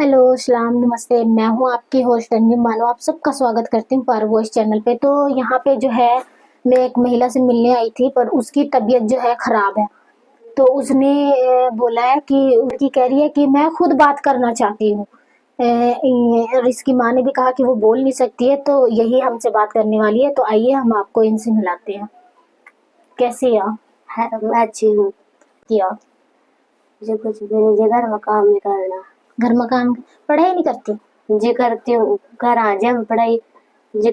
Hello, सलाम, नमस्ते। मैं हूँ आपकी होस्ट रंजीम मानो। आप सबका स्वागत करती हूँ पार वॉइस चैनल पे। तो यहाँ पे जो है मैं एक महिला से मिलने आई थी, पर उसकी तबीयत जो है खराब है। तो उसने बोला है कि उसकी कह रही है कि मैं खुद बात करना चाहती हूँ। और इसकी माँ ने भी कहा कि वो बोल नहीं सकती है, तो यही हमसे बात करने वाली है। तो आइए हम आपको इनसे मिलाते हैं। कैसी है आप? मैं अच्छी हूँ। क्या मुझे कुछ भी नहीं, घर में काम नहीं करना। घर में काम, पढ़ाई नहीं करती? जी करती हूँ, घर आ जाए हम पढ़ाई जी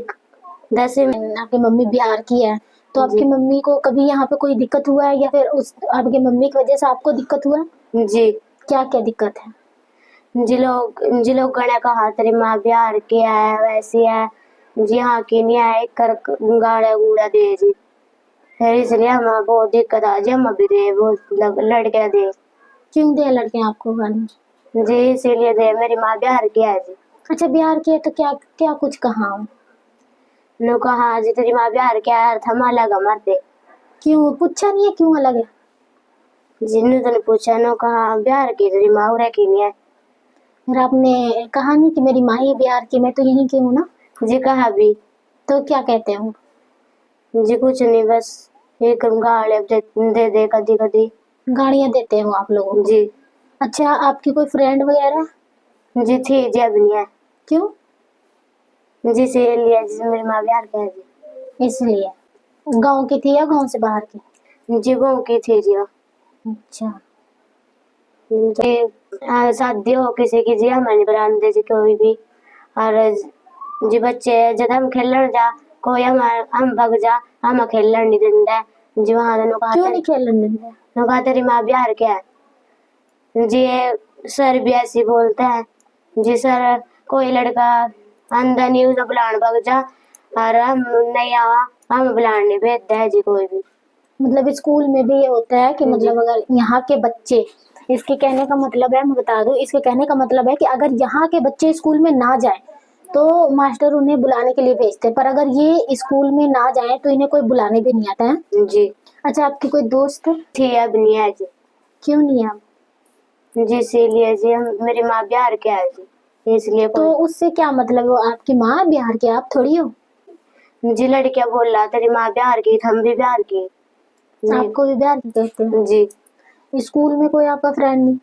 10वीं में। आपकी मम्मी बिहार की है, तो आपकी जी मम्मी को कभी यहाँ पे कोई दिक्कत हुआ है या फिर उस आपकी मम्मी की वजह से आपको दिक्कत हुआ है? जी क्या क्या दिक्कत है? जी लोग गणे कहा तेरी माँ बिहार की है, वैसी है जी, यहाँ की नहीं है, एक कर गाड़ा गूड़ा दे जी। फिर इसलिए हमें बहुत दिक्कत आ जी, हम अभी दे वो लड़के दे क्यों दे लड़के आपको गाने? जी, इसीलिए दे, मेरी माँ बिहार की है जी। अच्छा, बिहार की है तो क्या क्या कुछ कहा हो? नो कहा जी तेरी माँ बिहार की है, हम अलग मरते। क्यों पूछा नहीं है क्यों अलग है? जिन्होंने तूने पूछा नो कहा बिहार की तेरी माँ उरे की नहीं है फिर आपने कहा नहीं कि मेरी माँ ही बिहार की, मैं तो यहीं की हूँ ना? जी। कहा भी तो क्या कहते हो? जी कुछ नहीं, बस एक गाड़ी दे दे कदी कदी गाड़ियाँ देते हो आप लोगों को? जी। अच्छा, आपकी कोई फ्रेंड वगैरह? जी थी जी, अब नहीं है क्यों? जी, से लिया जी, मेरी माँ बिहार के है जी। इसलिए गांव की थी या गांव से बाहर की? जी गाँव की थी जी। अच्छा। जी शादी हो किसी की जी, हमारे बरामदे जी कोई भी। और जी बच्चे जब हम खेलन जा, कोई हम भग जा, हम खेलन नहीं देंगे जी। वहाँ क्यों नहीं खेलने देते? कहा तेरी माँ बिहार के है जी। ये सर भी ऐसी बोलते हैं जी, सर कोई लड़का अंदर नहीं उसे बुलाने भग जा, और हम नहीं आवा, हम बुलाने नहीं भेजते है जी कोई भी। मतलब स्कूल में भी ये होता है कि जी मतलब अगर यहाँ के बच्चे, इसके कहने का मतलब है, मैं बता दूं, इसके कहने का मतलब है कि अगर यहाँ के बच्चे स्कूल में ना जाए तो मास्टर उन्हें बुलाने के लिए भेजते हैं, पर अगर ये स्कूल में ना जाए तो इन्हें कोई बुलाने भी नहीं आता है। जी अच्छा, आपकी कोई दोस्त थी, अब नहीं है जी। क्यों नहीं है आप? जी इसीलिए जी, हम मेरी माँ बिहार के है जी, इसलिए तो कोई उससे क्या मतलब, वो आपकी माँ बिहार की, आप थोड़ी हो। जी। लड़कियां बोल रहा तेरी माँ बिहार की, हम भी बिहार की जी। आपको भी बिहार की कहते हैं? जी स्कूल में कोई आपका फ्रेंड नहीं?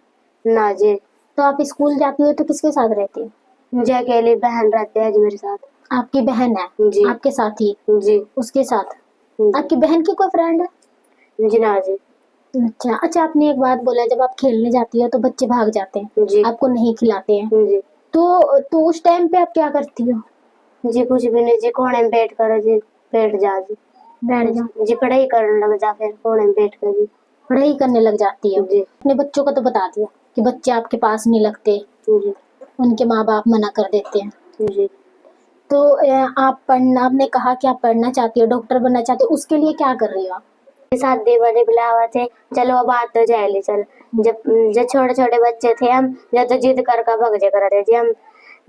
ना जी। तो आप स्कूल जाती हो तो किसके साथ रहती हो? जी अकेली बहन रहते हैं जी मेरे साथ। आपकी बहन है? जी आपके साथ ही? जी उसके साथ? जी आपकी बहन की कोई फ्रेंड है? जी ना जी। अच्छा अच्छा, आपने एक बात बोला, जब आप खेलने जाती हो तो बच्चे भाग जाते हैं, जी आपको नहीं खिलाते हैं, जी तो उस टाइम पे आप क्या करती हो? जी कुछ भी नहीं जी, कोने में बैठ कर जी, बैठ जा जी। बैठ जाओ? जी पढ़ाई करने लग जा, फिर कोने में बैठ कर जी। पढ़ाई करने लग जाती हो? जी अपने बच्चों को तो बता दिया कि बच्चे आपके पास नहीं लगते, जी उनके माँ बाप मना कर देते हैं। जी तो आप पढ़ना, आपने कहा कि आप पढ़ना चाहती हो, डॉक्टर बनना चाहती हो, उसके लिए क्या कर रही हो आप? शादी वाले बुलावा थे, चलो अब बात तो जाए ले चल। जब जब छोटे छोटे बच्चे थे हम, जब तो जिद कर भग जा कर जी हम,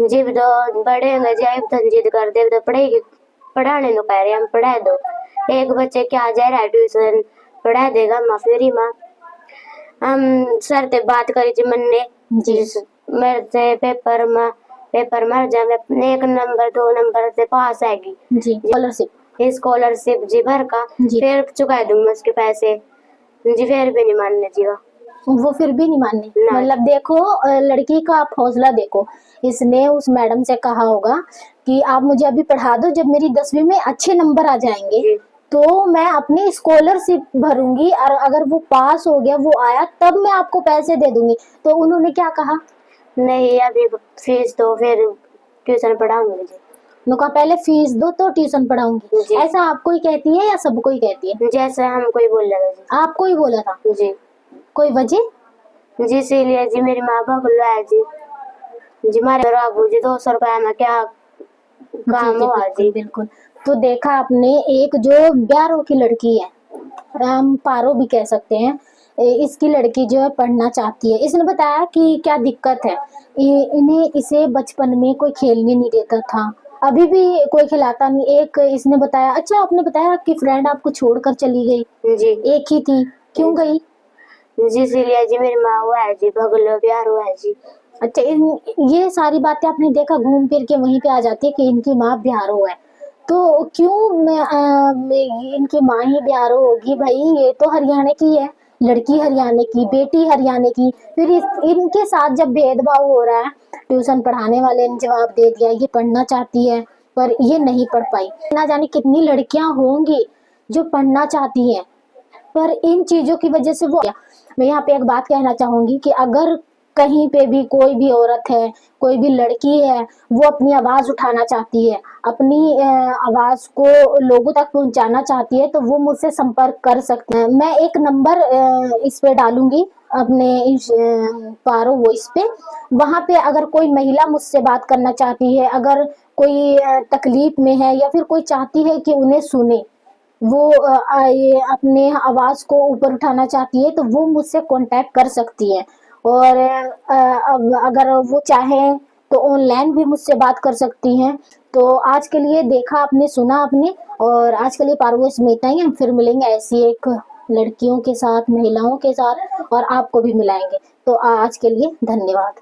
जिद तो बड़े होंगे जब तो जिद कर दे तो पढ़ेगी, पढ़ाने नो कह रहे हम पढ़ा दो। एक बच्चे क्या जा रहा है ट्यूशन, पढ़ा देगा माँ फिर माँ। हम सर ते बात करी जी मन ने जी मेरे से पेपर मर जा, मैं 1 नंबर 2 नंबर से पास आएगी जी, स्कॉलरशिप? स्कॉलरशिप जी भर का, जी, फिर चुका दूंगा उसके पैसे जी, फिर भी नहीं मानने जी वो फिर भी नहीं मानने? ना। मतलब देखो, लड़की का आप हौसला देखो। इसने उस मैडम से कहा होगा कि आप मुझे अभी पढ़ा दो, जब मेरी 10वीं में अच्छे नंबर आ जाएंगे जी तो मैं अपनी स्कॉलरशिप भरूंगी, और अगर वो पास हो गया, वो आया, तब मैं आपको पैसे दे दूंगी। तो उन्होंने क्या कहा? नहीं, अभी फीस दो फिर ट्यूशन पढ़ाऊंगी जी। उन्होंने कहा पहले फीस दो तो ट्यूशन पढ़ाऊंगी। जी ऐसा आपको ही कहती है या सबको ही कहती है? जैसा हमको ही बोल रहा था आपको ही बोला था? जी। कोई वजह? जी इसीलिए जी, मेरी माँ भगलो है जी। जी मारे बाबू जी 200 रुपया में क्या जी काम जी, हुआ बिल्कुल जी। बिल्कुल। तो देखा आपने, एक जो ब्यारो की लड़की है, हम पारो भी कह सकते हैं, इसकी लड़की जो है पढ़ना चाहती है। इसने बताया कि क्या दिक्कत है। इन्हें इसे बचपन में कोई खेलने नहीं देता था, अभी भी कोई खिलाता नहीं। एक इसने बताया। अच्छा, आपने बताया आपकी फ्रेंड आपको छोड़कर चली गई, जी एक ही थी, क्यों गई? जी इसीलिए जी, मेरी माँ हुआ है जी, भगलो प्यार हुआ है जी। अच्छा, ये सारी बातें आपने देखा घूम फिर के वहीं पे आ जाती है कि इनकी माँ बिहारो है। तो क्यों इनकी माँ ही बिहारो होगी भाई, ये तो हरियाणा की है, लड़की हरियाणा की, बेटी हरियाणा की। फिर इनके साथ जब भेदभाव हो रहा है, ट्यूशन पढ़ाने वाले ने जवाब दे दिया ये पढ़ना चाहती है पर ये नहीं पढ़ पाई। ना जाने कितनी लड़कियां होंगी जो पढ़ना चाहती हैं पर इन चीजों की वजह से वो। मैं यहाँ पे एक बात कहना चाहूंगी कि अगर कहीं पे भी कोई भी औरत है, कोई भी लड़की है, वो अपनी आवाज उठाना चाहती है, अपनी आवाज को लोगों तक पहुंचाना चाहती है, तो वो मुझसे संपर्क कर सकते हैं। मैं एक नंबर इस पे डालूंगी अपने इस पारो वॉइस पे। वहां पे अगर कोई महिला मुझसे बात करना चाहती है, अगर कोई तकलीफ में है या फिर कोई चाहती है कि उन्हें सुने, वो ये अपने आवाज को ऊपर उठाना चाहती है, तो वो मुझसे कांटेक्ट कर सकती है। और अब अगर वो चाहे तो ऑनलाइन भी मुझसे बात कर सकती हैं। तो आज के लिए देखा आपने, सुना आपने, और आज के लिए पारवोश में इतना ही। हम फिर मिलेंगे ऐसी एक लड़कियों के साथ, महिलाओं के साथ, और आपको भी मिलाएंगे। तो आज के लिए धन्यवाद।